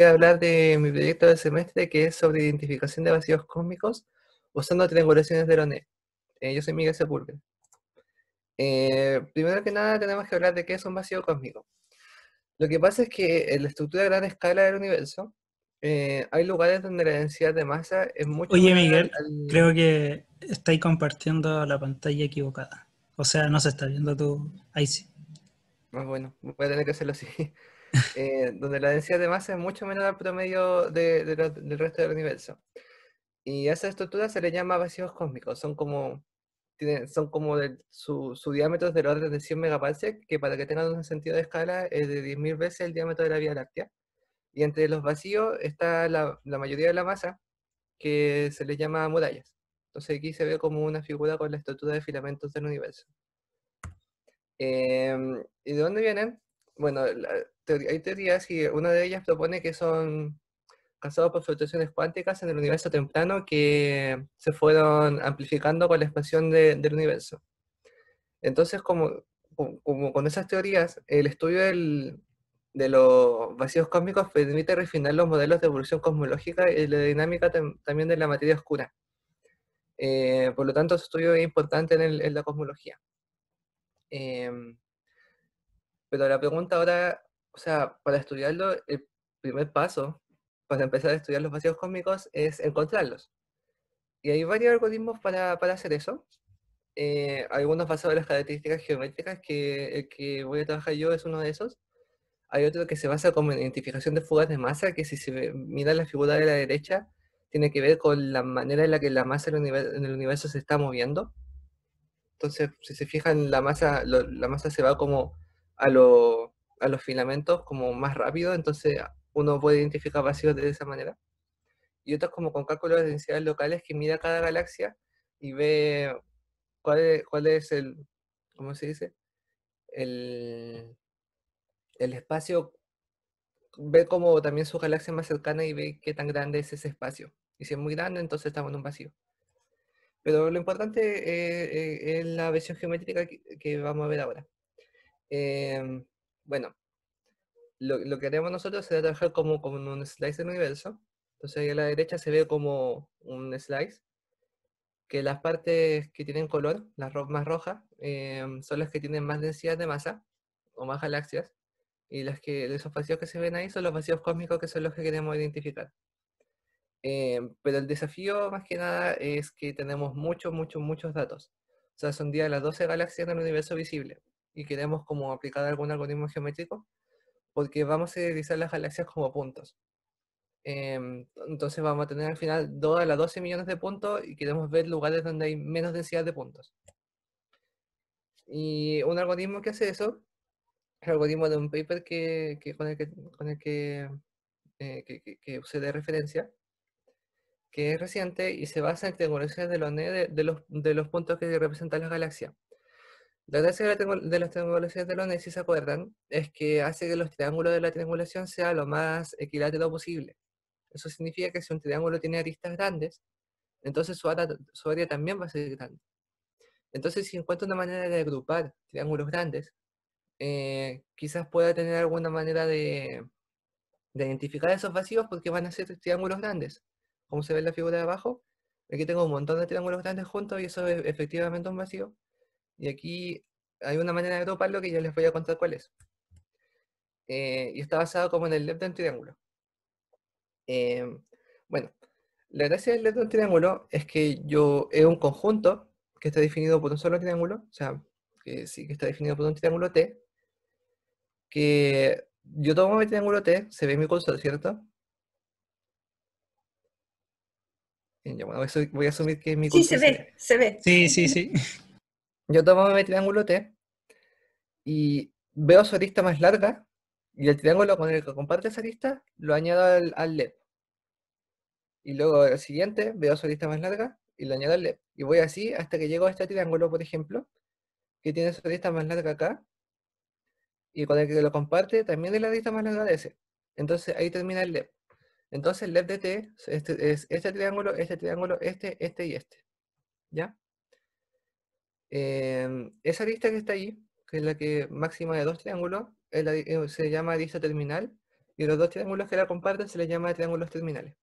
a hablar de mi proyecto del semestre que es sobre identificación de vacíos cósmicos usando triangulaciones de Loné. Yo soy Miguel Sepúlveda. Primero que nada tenemos que hablar de qué es un vacío cósmico. Lo que pasa es que en la estructura a gran escala del universo hay lugares donde la densidad de masa es mucho Oye, menor Miguel, al... creo que estáis compartiendo la pantalla equivocada. O sea, no se está viendo tu. Ahí sí. Bueno, voy a tener que hacerlo así. Donde la densidad de masa es mucho menor al promedio del resto del universo. Y a esa estructura se le llama vacíos cósmicos. Son como su diámetro es del orden de 100 megaparsec, que para que tengan un sentido de escala es de 10.000 veces el diámetro de la Vía Láctea. Y entre los vacíos está la mayoría de la masa, que se le llama murallas. Entonces aquí se ve como una figura con la estructura de filamentos del universo. ¿Y de dónde vienen? Bueno, hay teorías y una de ellas propone que son causados por fluctuaciones cuánticas en el universo temprano que se fueron amplificando con la expansión del universo. Entonces, como con esas teorías, el estudio de los vacíos cósmicos permite refinar los modelos de evolución cosmológica y la dinámica también de la materia oscura. Por lo tanto, su estudio es importante en la cosmología. Em, pero la pregunta ahora, o sea, para estudiarlo, el primer paso para empezar a estudiar los vacíos cósmicos es encontrarlos. Y hay varios algoritmos para hacer eso. Algunos basados en las características geométricas, que el que voy a trabajar yo es uno de esos. Hay otro que se basa como en identificación de fugas de masa, que si mira la figura de la derecha, tiene que ver con la manera en la que la masa en el universo se está moviendo. Entonces, si se fijan, la masa se va como a, a los filamentos como más rápido, entonces uno puede identificar vacíos de esa manera. Y otros como con cálculos de densidades locales que mira cada galaxia y ve cuál es ¿cómo se dice? El, el espacio, ve como también su galaxia más cercana y ve qué tan grande es ese espacio. Y si es muy grande, entonces estamos en un vacío. Pero lo importante es la versión geométrica que vamos a ver ahora. Eh, bueno, lo que haremos nosotros será trabajar como en un slice del universo. Entonces ahí a la derecha se ve como un slice, que las partes que tienen color, las más rojas, son las que tienen más densidad de masa o más galaxias, y esos vacíos que se ven ahí son los vacíos cósmicos que son los que queremos identificar. Pero el desafío más que nada es que tenemos muchos datos. O sea, son día de las 12 galaxias en el universo visible y queremos como aplicar algún algoritmo geométrico porque vamos a utilizar las galaxias como puntos. Entonces vamos a tener al final 2 a las 12 millones de puntos y queremos ver lugares donde hay menos densidad de puntos. Y un algoritmo que hace eso, el algoritmo de un paper con el que usé de referencia, que es reciente y se basa en triangulaciones de Loné de los puntos que representan las galaxias. La gracia de las triangulaciones de Loné, si se acuerdan, es que hace que los triángulos de la triangulación sean lo más equilátero posible. Eso significa que si un triángulo tiene aristas grandes, entonces su área también va a ser grande. Entonces, si encuentro una manera de agrupar triángulos grandes, quizás pueda tener alguna manera de identificar esos vacíos porque van a ser triángulos grandes. Como se ve en la figura de abajo, aquí tengo un montón de triángulos grandes juntos y eso es efectivamente un vacío. Y aquí hay una manera de agruparlo que ya les voy a contar cuál es. Y está basado como en el left de un triángulo. Eh, bueno, la gracia del left de un triángulo es que es un conjunto que está definido por un solo triángulo, o sea, que sí que está definido por un triángulo T, que yo tomo mi triángulo T, se ve mi cursor, ¿cierto? Ya, bueno, voy a asumir que mi Sí, se cursor se ve, ve. se ve. Sí, sí, sí. Yo tomo mi triángulo T y veo su arista más larga y el triángulo con el que comparte esa arista lo añado al left. Y luego el siguiente veo su arista más larga y lo añado al left. Y voy así hasta que llego a este triángulo, por ejemplo, que tiene su arista más larga acá y con el que lo comparte también es la arista más larga de ese. Entonces ahí termina el left. Entonces el left de T es triángulo, este y este. ¿Ya? Esa arista que está ahí, que es la que máxima de dos triángulos, se llama arista terminal y los dos triángulos que la comparten se les llama triángulos terminales.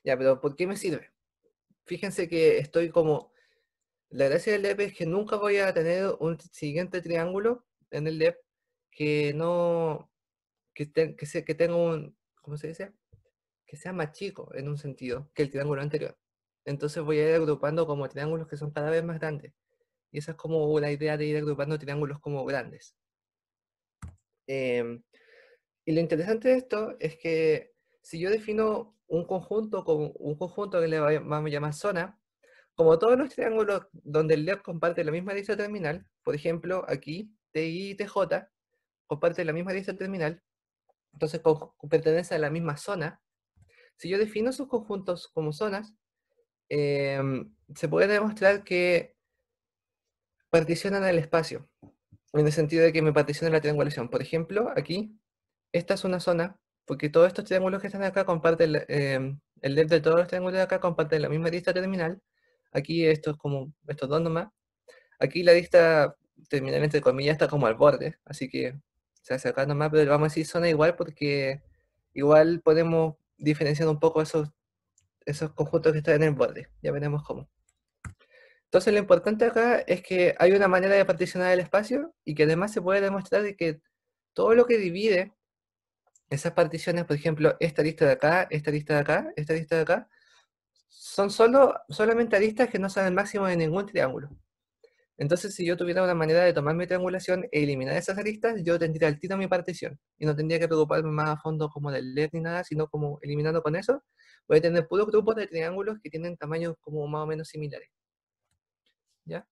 Ya, pero ¿por qué me sirve? Fíjense que estoy como... La gracia del LEP es que nunca voy a tener un siguiente triángulo en el LEP que no... que tenga un... ¿Cómo se dice? Que sea más chico en un sentido que el triángulo anterior. Entonces voy a ir agrupando como triángulos que son cada vez más grandes. Y esa es como la idea de ir agrupando triángulos como grandes. Em, y lo interesante de esto es que si yo defino un conjunto como un conjunto que le vamos a llamar zona, como todos los triángulos donde el LEP comparte la misma lista terminal, por ejemplo, aquí TI y TJ comparten la misma lista terminal, entonces pertenece a la misma zona. Si yo defino sus conjuntos como zonas, se puede demostrar que particionan el espacio, en el sentido de que me particionan la triangulación. Por ejemplo, aquí, esta es una zona, porque todos estos triángulos que están acá comparten, el left de todos los triángulos de acá comparten la misma lista terminal. Aquí esto es como estos dos nomás. Aquí la lista terminal, entre comillas, está como al borde, así que se hace acá nomás, pero vamos a decir zona igual porque igual podemos diferenciar un poco esos conjuntos que están en el borde. Ya veremos cómo. Entonces lo importante acá es que hay una manera de particionar el espacio y que además se puede demostrar de que todo lo que divide esas particiones, por ejemplo, esta lista de acá, esta lista de acá, esta lista de acá, son solamente aristas que no son el máximo de ningún triángulo. Entonces, si yo tuviera una manera de tomar mi triangulación e eliminar esas aristas, yo tendría al tiro mi partición y no tendría que preocuparme más a fondo como del LED ni nada, sino como eliminando con eso, voy a tener puros grupos de triángulos que tienen tamaños como más o menos similares. ¿Ya?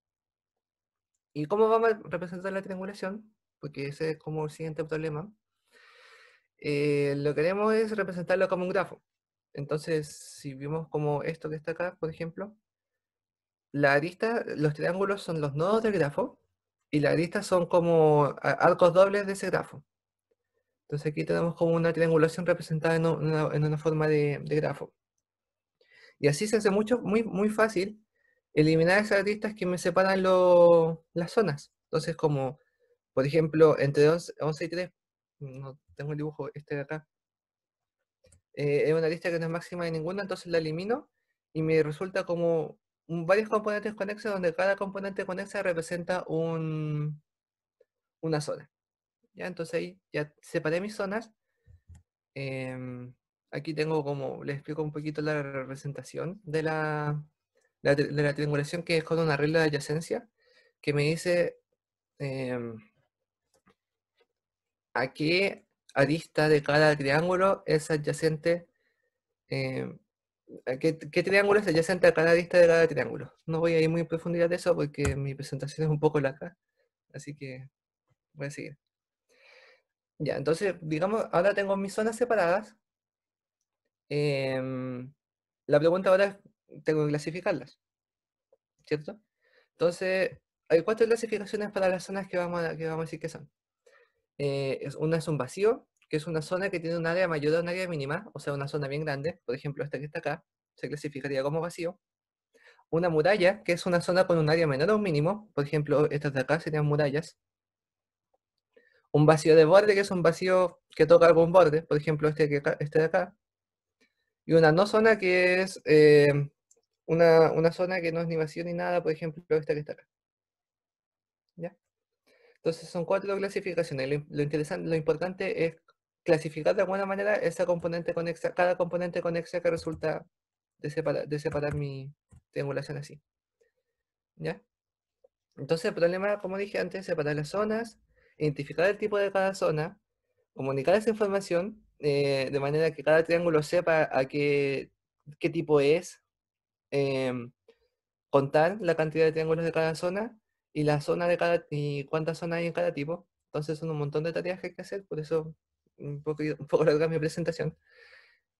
¿Y cómo vamos a representar la triangulación? Porque ese es como el siguiente problema. Lo que queremos es representarlo como un grafo. Entonces, si vemos como esto que está acá, por ejemplo, la arista, los triángulos son los nodos del grafo y las aristas son como arcos dobles de ese grafo. Entonces aquí tenemos como una triangulación representada en una forma de grafo. Y así se hace muy fácil eliminar esas aristas que me separan las zonas. Entonces como, por ejemplo, entre 11 y 3, no tengo el dibujo este de acá, es una lista que no es máxima de ninguna, entonces la elimino y me resulta como varios componentes conexos donde cada componente conexa representa una zona. ¿Ya? Entonces ahí ya separé mis zonas. Em, Aquí tengo como, les explico un poquito la representación de la triangulación, que es con una regla de adyacencia que me dice em, a qué arista de cada triángulo es adyacente, em, a qué triángulo es adyacente a cada arista de cada triángulo. No voy a ir muy en profundidad de eso porque mi presentación es un poco larga, así que voy a seguir. Ya, entonces, digamos, ahora tengo mis zonas separadas. em, la pregunta ahora es, tengo que clasificarlas, ¿cierto? Entonces, hay cuatro clasificaciones para las zonas que vamos a decir que son. Una es un vacío, que es una zona que tiene un área mayor a un área mínima, o sea, una zona bien grande. Por ejemplo, esta que está acá, se clasificaría como vacío. Una muralla, que es una zona con un área menor a un mínimo. Por ejemplo, estas de acá serían murallas. Un vacío de borde, que es un vacío que toca algún borde. Por ejemplo, este de acá. Y una no zona, que es una zona que no es ni vacío ni nada. Por ejemplo, esta que está acá. ¿Ya? Entonces son cuatro clasificaciones. Lo interesante, lo importante es clasificar de alguna manera esa componente conexa, cada componente conexa que resulta de separar mi triangulación así. ¿Ya? Entonces el problema, como dije antes, es separar las zonas, identificar el tipo de cada zona, comunicar esa información de manera que cada triángulo sepa qué tipo es, em, contar la cantidad de triángulos de cada zona y la zona de cada y cuántas zonas hay en cada tipo. Entonces son un montón de tareas que hay que hacer, por eso un poco larga mi presentación.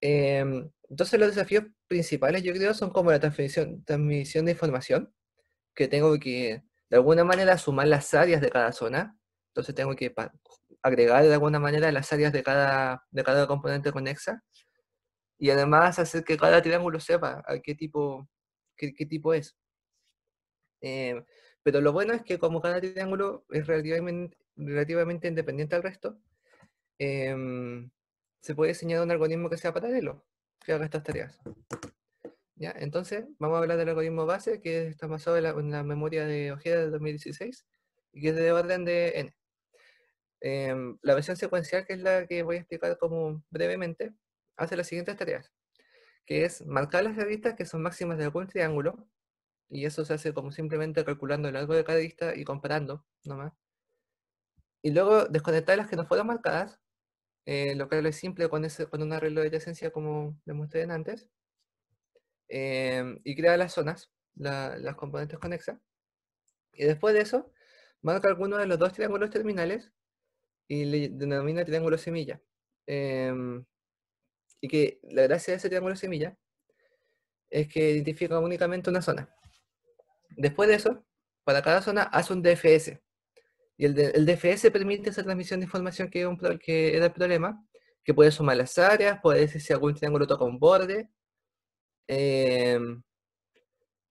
Entonces los desafíos principales yo creo son como la transmisión de información, que tengo que de alguna manera sumar las áreas de cada zona. Entonces tengo que agregar de alguna manera las áreas de cada componente conexa y además hacer que cada triángulo sepa a qué tipo es. Eh, pero lo bueno es que como cada triángulo es relativamente independiente al resto, se puede diseñar un algoritmo que sea paralelo, que haga estas tareas. ¿Ya? Entonces, vamos a hablar del algoritmo base, que está basado en la memoria de Ojeda de 2016, y que es de orden de n. La versión secuencial, que es la que voy a explicar como brevemente, hace las siguientes tareas, que es marcar las aristas que son máximas de algún triángulo, y eso se hace como simplemente calculando el largo de cada arista y comparando nomás. Y luego desconectar las que no fueron marcadas, lo cual es simple con un arreglo de adyacencia como demostré antes, y crea las zonas, las componentes conexas. Y después de eso, marca alguno de los dos triángulos terminales y le denomina triángulo semilla. Y que la gracia de ese triángulo semilla es que identifica únicamente una zona. Después de eso, para cada zona hace un DFS. Y el DFS permite esa transmisión de información que era el problema, que puede sumar las áreas, puede decir si algún triángulo toca un borde,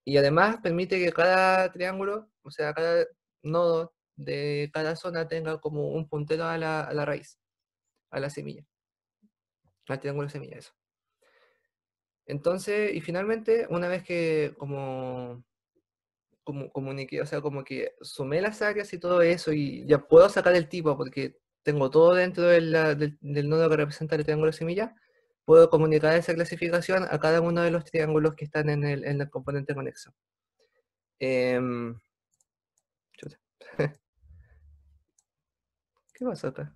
y además permite que cada triángulo, o sea, cada nodo de cada zona tenga como un puntero a la raíz, a la semilla, al triángulo semilla, eso. Entonces, y finalmente, una vez que como comuniqué, o sea, como que sumé las áreas y todo eso y ya puedo sacar el tipo porque tengo todo dentro del nodo que representa el triángulo semilla, puedo comunicar esa clasificación a cada uno de los triángulos que están en el componente conexo. Chuta. ¿Qué pasa acá?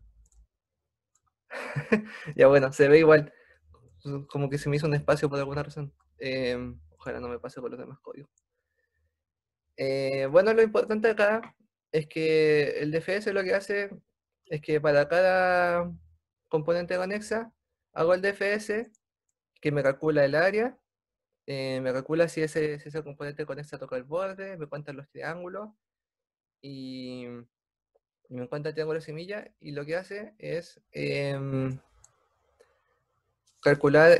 Ya bueno, se ve igual, como que se me hizo un espacio por alguna razón. Ojalá no me pase con los demás códigos. Bueno, lo importante acá es que el DFS lo que hace es que para cada componente conexa hago el DFS que me calcula el área, me calcula si ese componente conexa toca el borde, me cuenta los triángulos y me cuenta el triángulo semilla y lo que hace es calcular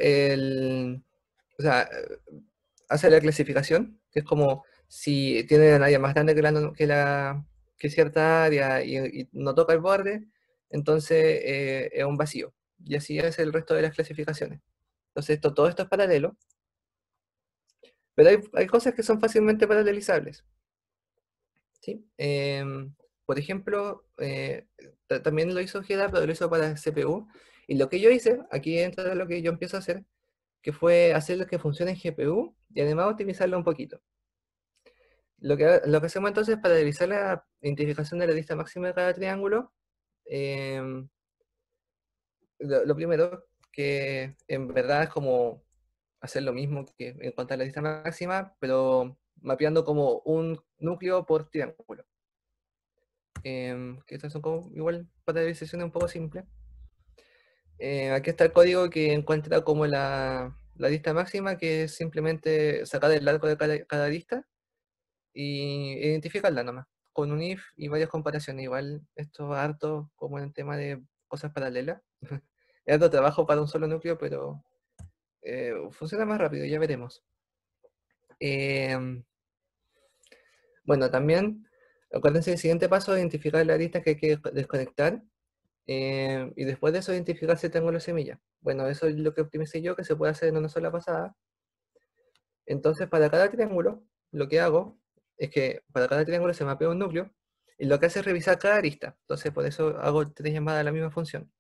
o sea, hace la clasificación, que es como si tiene un área más grande que cierta área y no toca el borde, entonces es un vacío. Y así es el resto de las clasificaciones. Entonces todo esto es paralelo, pero hay cosas que son fácilmente paralelizables. ¿Sí? Por ejemplo, también lo hizo GEDA, pero lo hizo para CPU. Y lo que yo hice, aquí entra lo que yo empiezo a hacer, que fue hacerlo que funcione en GPU y además optimizarlo un poquito. Lo que hacemos entonces para revisar la identificación de la lista máxima de cada triángulo, em, lo primero, que en verdad es como hacer lo mismo que encontrar la lista máxima, pero mapeando como un núcleo por triángulo. Que estas son como igual parametrizaciones un poco simples. Aquí está el código que encuentra como la lista máxima, que es simplemente sacar el largo de cada lista y identificarla nomás, con un if y varias comparaciones. Igual esto es harto como en el tema de cosas paralelas. Es harto trabajo para un solo núcleo, pero funciona más rápido, ya veremos. Bueno, también acuérdense el siguiente paso es identificar la lista que hay que desconectar. Y después de eso identificar si tengo la semilla. Bueno, eso es lo que optimicé yo, que se puede hacer en una sola pasada. Entonces, para cada triángulo, lo que hago es que para cada triángulo se mapea un núcleo, y lo que hace es revisar cada arista. Entonces, por eso hago tres llamadas a la misma función.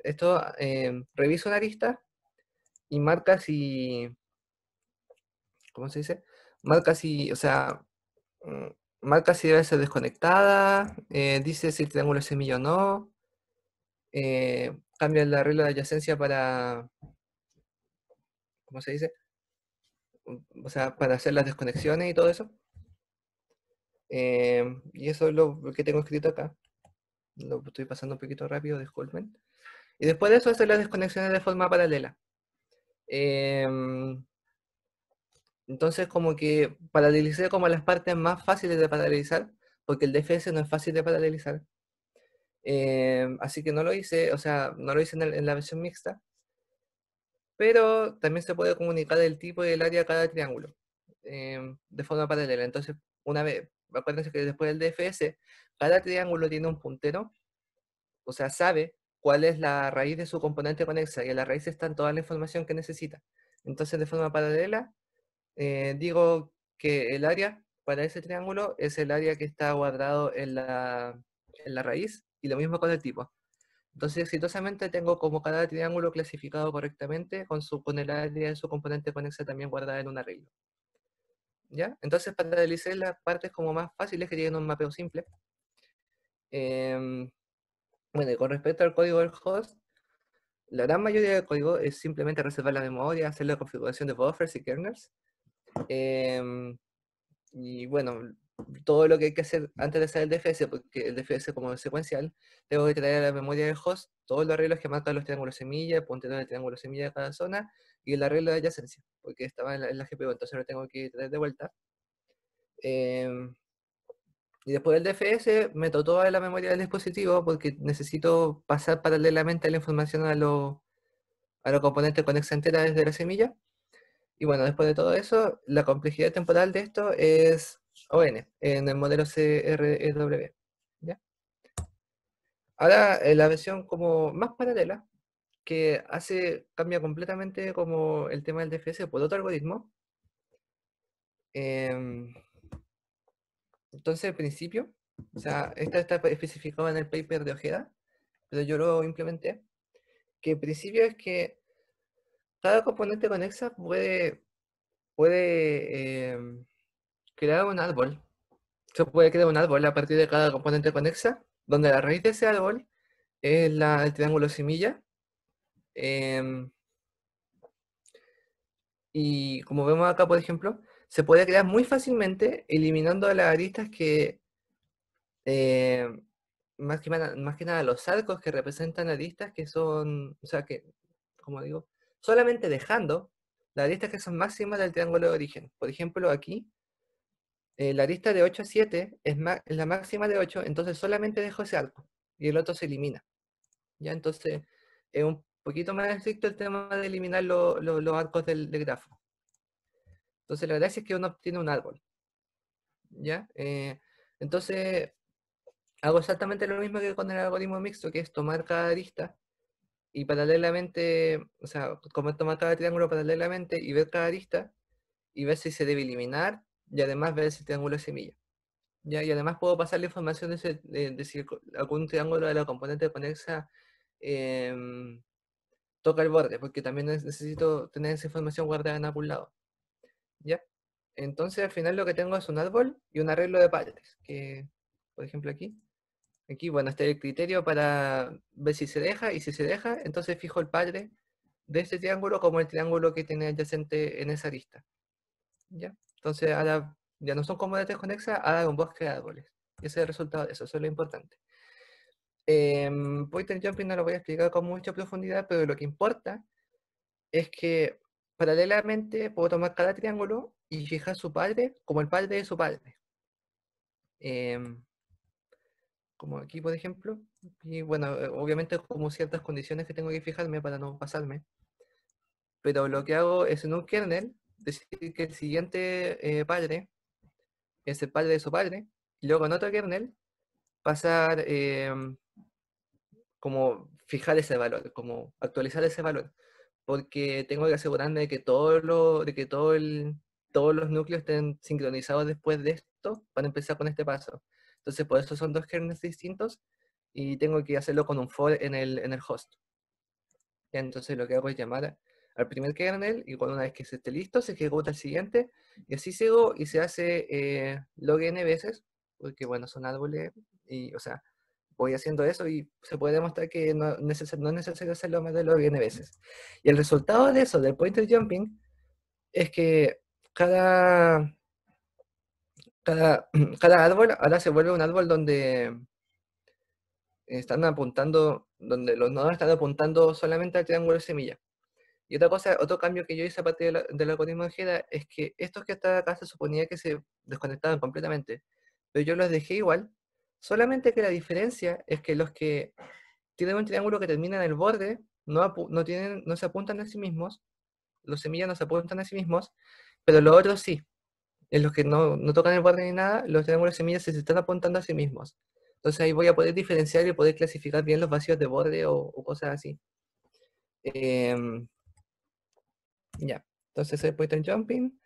Esto revisa una arista y marca si, ¿cómo se dice? Marca si, o sea, mm, marca si debe ser desconectada, dice si el triángulo es semilla o no, cambia la regla de adyacencia para, ¿cómo se dice? O sea, para hacer las desconexiones y todo eso. Y eso es lo que tengo escrito acá. Lo estoy pasando un poquito rápido, disculpen. Y después de eso hacer las desconexiones de forma paralela. Entonces como que paralelicé como las partes más fáciles de paralelizar, porque el DFS no es fácil de paralelizar. Así que no lo hice, o sea, no lo hice en la versión mixta, pero también se puede comunicar el tipo y el área a cada triángulo de forma paralela. Entonces, una vez, acuérdense que después del DFS, cada triángulo tiene un puntero, o sea, sabe cuál es la raíz de su componente conexa, y en la raíz está toda la información que necesita. Entonces, de forma paralela, digo que el área para ese triángulo es el área que está guardado en la raíz, y lo mismo con el tipo. Entonces, exitosamente tengo como cada triángulo clasificado correctamente con el área de su componente conexa también guardada en un arreglo. ¿Ya? Entonces, para analizar las partes como más fáciles que tienen un mapeo simple, bueno, y con respecto al código del host, la gran mayoría del código es simplemente reservar la memoria, hacer la configuración de buffers y kernels. Y bueno, todo lo que hay que hacer antes de hacer el DFS, porque el DFS como es secuencial, tengo que traer a la memoria del host todos los arreglos que marcan los triángulos semilla, el puntero del triángulo semilla de cada zona, y el arreglo de adyacencia, porque estaba en la GPU, entonces lo tengo que traer de vuelta. Y después del DFS meto toda la memoria del dispositivo porque necesito pasar paralelamente la información a los componentes con exa entera desde la semilla. Y bueno, después de todo eso, la complejidad temporal de esto es ON, en el modelo CREW. ¿Ya? Ahora, la versión como más paralela, que cambia completamente como el tema del DFS por otro algoritmo. Em, entonces, al principio, o sea, esta está especificado en el paper de Ojeda, pero yo lo implementé, que el principio es que cada componente conexa puede crear un árbol. Se puede crear un árbol a partir de cada componente conexa, donde la raíz de ese árbol es el triángulo semilla. em, y como vemos acá, por ejemplo, se puede crear muy fácilmente eliminando las aristas em, más que nada los arcos que representan aristas que son, o sea, que, como digo, solamente dejando las aristas que son máximas del triángulo de origen. Por ejemplo, aquí, la arista de 8 a 7 es la máxima de 8, entonces solamente dejo ese arco y el otro se elimina. ¿Ya? Entonces, es un poquito más estricto el tema de eliminar los arcos del grafo. Entonces, la gracia es que uno obtiene un árbol. ¿Ya? Entonces, hago exactamente lo mismo que con el algoritmo mixto, que es tomar cada arista y paralelamente, o sea, como tomar cada triángulo paralelamente y ver cada arista y ver si se debe eliminar y además ver si triángulo es semilla. ¿Ya? Y además puedo pasar la información de si algún triángulo de la componente conexa toca el borde, porque también necesito tener esa información guardada en algún lado. ¿Ya? Entonces al final lo que tengo es un árbol y un arreglo de padres, que por ejemplo aquí bueno, está el criterio para ver si se deja, y si se deja, entonces fijo el padre de este triángulo como el triángulo que tiene adyacente en esa arista. ¿Ya? Entonces ahora ya no son componentes conexas, ahora un bosque de árboles. Ese es el resultado de eso es lo importante. Pointer jumping no lo voy a explicar con mucha profundidad, pero lo que importa es que paralelamente puedo tomar cada triángulo y fijar su padre como el padre de su padre. Em, como aquí, por ejemplo. Y bueno, obviamente como ciertas condiciones que tengo que fijarme para no pasarme. Pero lo que hago es en un kernel decir que el siguiente padre es el padre de su padre. Y luego en otro kernel pasar como fijar ese valor, como actualizar ese valor. Porque tengo que asegurarme de que todos los núcleos estén sincronizados después de esto para empezar con este paso. Entonces, por eso son dos kernels distintos y tengo que hacerlo con un for en el host. Entonces, lo que hago es llamar al primer kernel y cuando una vez que se esté listo, se ejecuta el siguiente y así sigo y se hace log n veces, porque bueno, son árboles y, o sea, voy haciendo eso y se puede demostrar que no, no es necesario hacerlo más de log n veces. Y el resultado de eso, del pointer jumping, es que cada, cada, cada árbol ahora se vuelve un árbol donde donde los nodos están apuntando solamente al triángulo de semilla. Y otra cosa, otro cambio que yo hice a partir del algoritmo de Geda es que estos que están acá se suponía que se desconectaban completamente, pero yo los dejé igual, solamente que la diferencia es que los que tienen un triángulo que termina en el borde no se apuntan a sí mismos, los semillas no se apuntan a sí mismos, pero los otros sí. En los que no tocan el borde ni nada, los triángulos de semillas se están apuntando a sí mismos. Entonces ahí voy a poder diferenciar y poder clasificar bien los vacíos de borde o cosas así. Ya, entonces el point and jumping.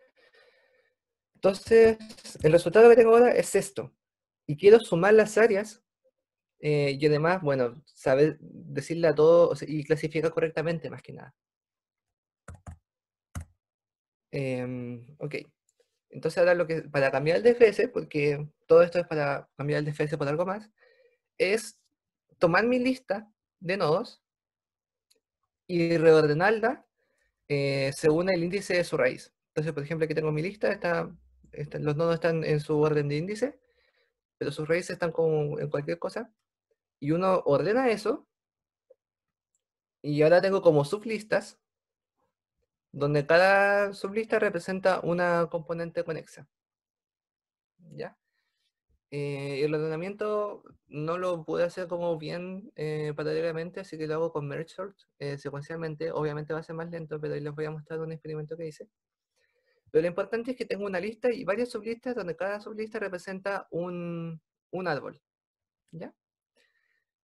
Entonces, el resultado que tengo ahora es esto. Y quiero sumar las áreas y además, bueno, saber decirle a todo, o sea, y clasificar correctamente más que nada. Ok, entonces ahora lo que, para cambiar el DFS, porque todo esto es para cambiar el DFS por algo más, es tomar mi lista de nodos y reordenarla según el índice de su raíz. Entonces, por ejemplo, aquí tengo mi lista, los nodos están en su orden de índice, pero sus raíces están como en cualquier cosa, y uno ordena eso, y ahora tengo como sublistas, donde cada sublista representa una componente conexa. ¿Ya? El ordenamiento no lo pude hacer como bien paralelamente, así que lo hago con merge sort secuencialmente. Obviamente va a ser más lento, pero ahí les voy a mostrar un experimento que hice. Pero lo importante es que tengo una lista y varias sublistas donde cada sublista representa un árbol. ¿Ya?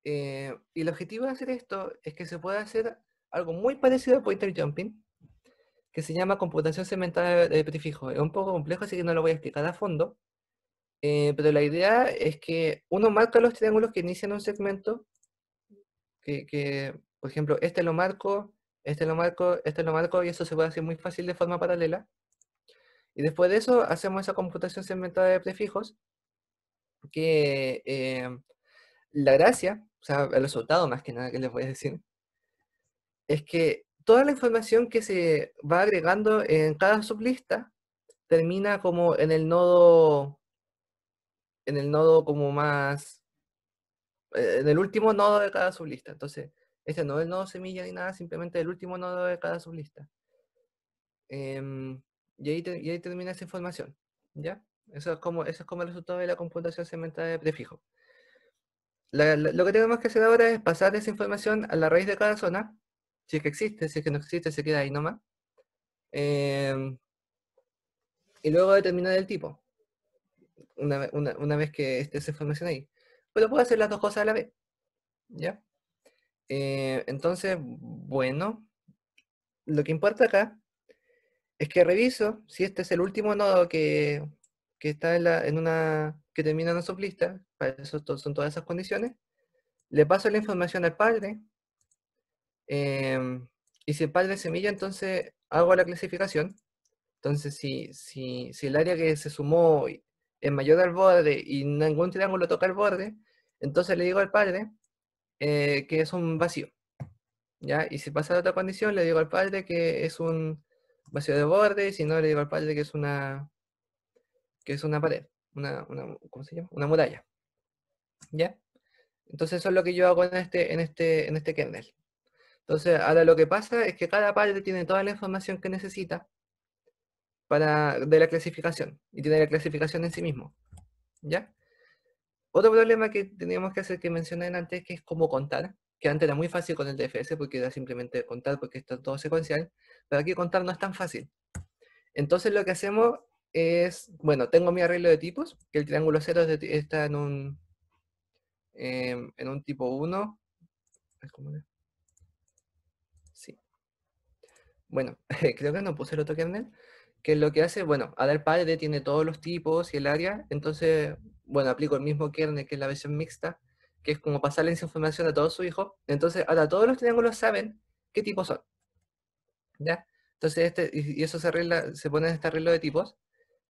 Y el objetivo de hacer esto es que se pueda hacer algo muy parecido a pointer jumping, que se llama computación segmentada de prefijos. Es un poco complejo, así que no lo voy a explicar a fondo. Pero la idea es que uno marca los triángulos que inician un segmento, por ejemplo, este lo marco, este lo marco, este lo marco, y eso se puede hacer muy fácil de forma paralela. Y después de eso hacemos esa computación segmentada de prefijos, que la gracia, o sea, el resultado más que nada que les voy a decir, es que toda la información que se va agregando en cada sublista termina como en el nodo como más, en el último nodo de cada sublista. Entonces, este no es el nodo semilla ni nada, simplemente el último nodo de cada sublista. Y ahí termina esa información, ¿ya? Eso es como el resultado de la computación segmentada de prefijo. Lo que tenemos que hacer ahora es pasar esa información a la raíz de cada zona, si es que existe, si es que no existe, se queda ahí nomás. Em, y luego determinar el tipo, una vez que esté esa información ahí. Pero puedo hacer las dos cosas a la vez, ¿ya? Entonces, bueno, lo que importa acá es que reviso si este es el último nodo que está que termina en una sublista, para eso son todas esas condiciones, le paso la información al padre, y si el padre es semilla, entonces hago la clasificación. Entonces, si el área que se sumó es mayor al borde y ningún triángulo toca el borde, entonces le digo al padre que es un vacío. ¿Ya? Y si pasa la otra condición, le digo al padre que es un vacío de borde, y si no, le digo al padre que es una pared, ¿cómo se llama? Una muralla. ¿Ya? Entonces eso es lo que yo hago en este kernel. Entonces, ahora lo que pasa es que cada padre tiene toda la información que necesita de la clasificación, y tiene la clasificación en sí mismo. ¿Ya? Otro problema que teníamos que hacer, que mencioné antes, que es cómo contar, que antes era muy fácil con el DFS, porque era simplemente contar, porque está todo secuencial, pero aquí contar no es tan fácil. Entonces lo que hacemos es, bueno, tengo mi arreglo de tipos, que el triángulo 0 está en un tipo 1. ¿Cómo era? Sí. Bueno, creo que no puse el otro kernel, que lo que hace, bueno, ahora el padre tiene todos los tipos y el área, entonces, bueno, aplico el mismo kernel que es la versión mixta, que es como pasarle esa información a todos sus hijos. Entonces, ahora todos los triángulos saben qué tipos son, ¿ya? Entonces, y eso se pone en este arreglo de tipos,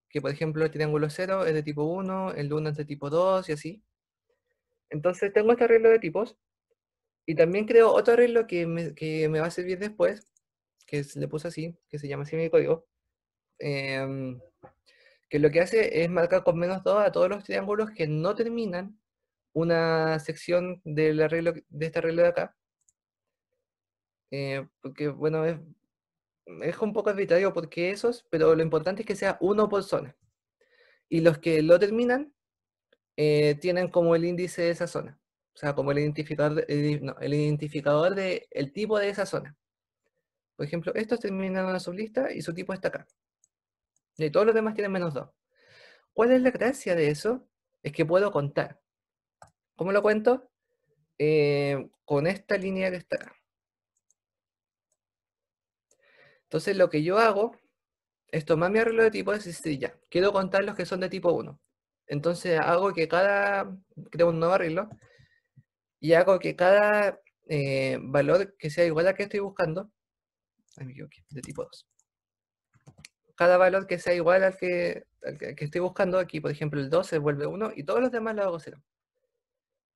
que por ejemplo el triángulo 0 es de tipo 1, el 1 es de tipo 2 y así. Entonces tengo este arreglo de tipos y también creo otro arreglo que me va a servir después, le puse así, que se llama así mi código, em, que lo que hace es marcar con -2 a todos los triángulos que no terminan una sección de este arreglo de acá. Porque bueno, es un poco arbitrario porque esos, pero lo importante es que sea uno por zona. Y los que lo terminan tienen como el índice de esa zona. O sea, como el identificador, no, el identificador del tipo de esa zona. Por ejemplo, estos terminan en una sublista y su tipo está acá. Y todos los demás tienen -2. ¿Cuál es la gracia de eso? Es que puedo contar. ¿Cómo lo cuento? Con esta línea que está acá. Entonces lo que yo hago es tomar mi arreglo de tipo y decir, ya, quiero contar los que son de tipo 1. Entonces hago que creo un nuevo arreglo y hago que cada valor que sea igual a que estoy buscando, ay, me equivoqué, de tipo 2. Cada valor que sea igual al que estoy buscando, aquí por ejemplo el 2 se vuelve 1 y todos los demás lo hago 0.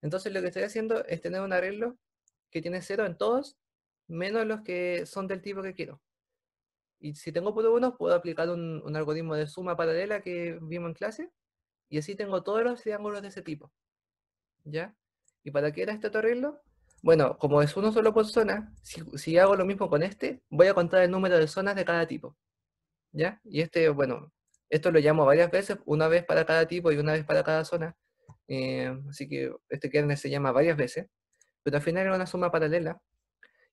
Entonces lo que estoy haciendo es tener un arreglo que tiene 0 en todos, menos los que son del tipo que quiero. Y si tengo puro 1, puedo aplicar un algoritmo de suma paralela que vimos en clase, y así tengo todos los triángulos de ese tipo. ¿Ya? ¿Y para qué era este otro arreglo? Bueno, como es uno solo por zona, si hago lo mismo con este, voy a contar el número de zonas de cada tipo. ¿Ya? Y bueno, esto lo llamo varias veces, una vez para cada tipo y una vez para cada zona. Así que este kernel se llama varias veces, pero al final es una suma paralela.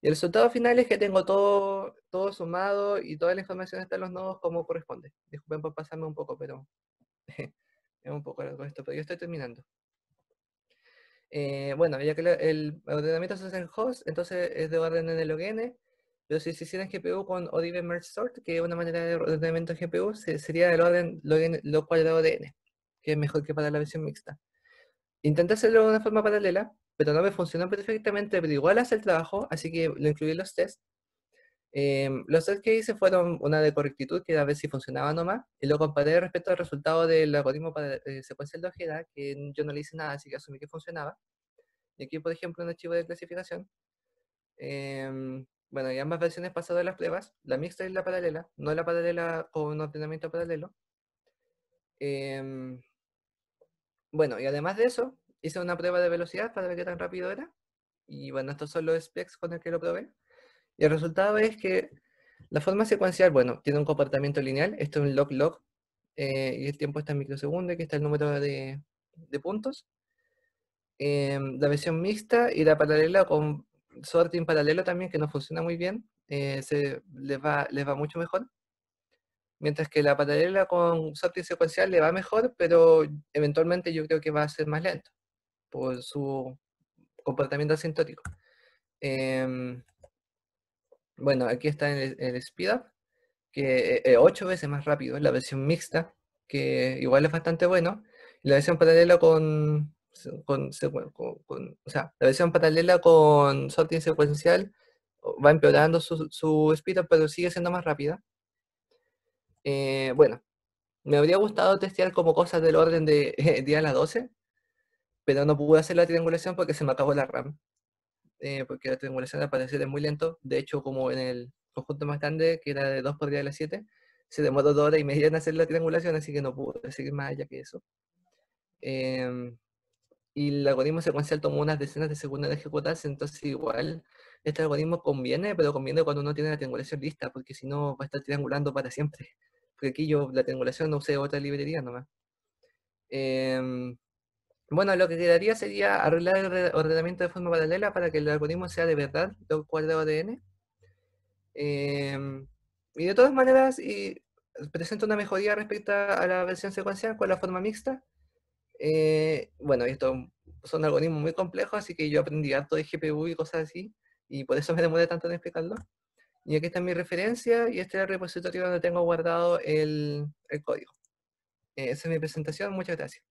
Y el resultado final es que tengo todo sumado y toda la información está en los nodos como corresponde. Disculpen por pasarme un poco, pero es un poco largo esto, pero yo estoy terminando. Bueno, ya que el ordenamiento se hace en host, entonces es de orden n log n, pero si se hiciera en GPU con ODB Merge Sort, que es una manera de ordenamiento en GPU, sería del orden log cuadrado de n, que es mejor que para la versión mixta. Intenté hacerlo de una forma paralela, pero no me funcionó perfectamente, pero igual hace el trabajo, así que lo incluí en los tests. Los tests que hice fueron una de correctitud, que era a ver si funcionaba nomás, y lo comparé respecto al resultado del algoritmo secuencial de ojeda, que yo no le hice nada, así que asumí que funcionaba. Y aquí, por ejemplo, un archivo de clasificación. Bueno, hay ambas versiones pasadas de las pruebas, la mixta y la paralela, no la paralela con ordenamiento paralelo. Bueno, y además de eso, hice una prueba de velocidad para ver qué tan rápido era. Y bueno, estos son los specs con el que lo probé. Y el resultado es que la forma secuencial, bueno, tiene un comportamiento lineal, esto es un log-log, y el tiempo está en microsegundos, aquí está el número de puntos. La versión mixta y la paralela con sorting paralelo también, que no funciona muy bien, les va mucho mejor. Mientras que la paralela con sorting secuencial le va mejor, pero eventualmente yo creo que va a ser más lento por su comportamiento asintótico. Bueno, aquí está el speed up, que es 8 veces más rápido, la versión mixta, que igual es bastante bueno. Y la versión paralela o sea, la versión paralela con sorting secuencial va empeorando su speed, pero sigue siendo más rápida. Bueno, me habría gustado testear como cosas del orden de día a las 12, pero no pude hacer la triangulación porque se me acabó la RAM. Porque la triangulación al parecer es muy lento. De hecho, como en el conjunto más grande, que era de 2 por día a las 7, se demoró 2 horas y media en hacer la triangulación, así que no pude seguir más allá que eso. Y el algoritmo secuencial tomó unas decenas de segundos de ejecutarse, entonces igual este algoritmo conviene, pero conviene cuando uno tiene la triangulación lista, porque si no va a estar triangulando para siempre. Porque aquí yo la triangulación no usé otra librería nomás. Bueno, lo que quedaría sería arreglar el ordenamiento de forma paralela para que el algoritmo sea de verdad log cuadrado de n. Y de todas maneras, presenta una mejoría respecto a la versión secuencial con la forma mixta. Bueno, estos son algoritmos muy complejos, así que yo aprendí harto de GPU y cosas así, y por eso me demoré tanto en explicarlo. Y aquí está mi referencia, y este es el repositorio donde tengo guardado el código. Esa es mi presentación, muchas gracias.